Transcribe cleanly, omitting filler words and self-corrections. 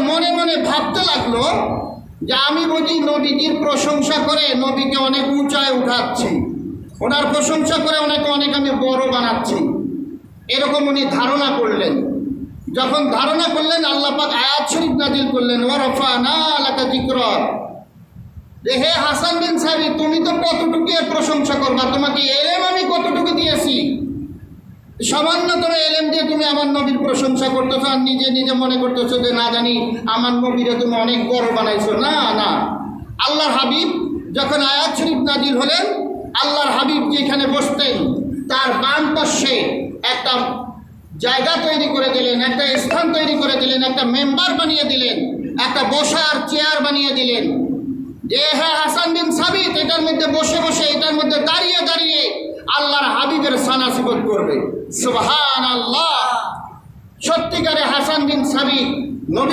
মনে মনে ভাবতে লাগলো যে আমি বুঝি নবীজির প্রশংসা করে নবীকে অনেক উঁচায় উঠাচ্ছি, ওনার প্রশংসা করে ওনাকে অনেক আমি বড় বানাচ্ছি, এরকম উনি ধারণা করলেন। যখন ধারণা করলেন আল্লাহ পাক আয়াত শরীফ নাজিল করলেন, ওয়া রাফা'না লাকা যিকরাক, যে হে হাসান বিন সাবিত, তুমি তো কতটুকু প্রশংসা করবা, তোমাকে এলেম আমি কতটুকু দিয়েছি, সামান্যতম এলেম দিয়ে তুমি আমার নবীর প্রশংসা করতেছো আর নিজে নিজে মনে করতেছো যে না জানি আমার নবীরে তুমি অনেক বড় বানাইছো। না না, আল্লাহর হাবিব যখন আয়াত শরীফ নাজিল হলেন, আল্লাহর হাবিব যেখানে বসতেন তার বাম পাশে একটা জায়গা তৈরি করে দিলেন, একটা স্থান তৈরি করে দিলেন, একটা মেম্বার বানিয়ে দিলেন, একটা বসার চেয়ার বানিয়ে দিলেন, যে হ্যাঁ হাসান বিন সাবিত এটার মধ্যে বসে বসে, এটার মধ্যে দাঁড়িয়ে দাঁড়িয়ে আল্লাহর হাবিবের সানাসিবত করবে। সুবহানাল্লাহ। সত্যিকারে হাসান বিন সাবিত নবী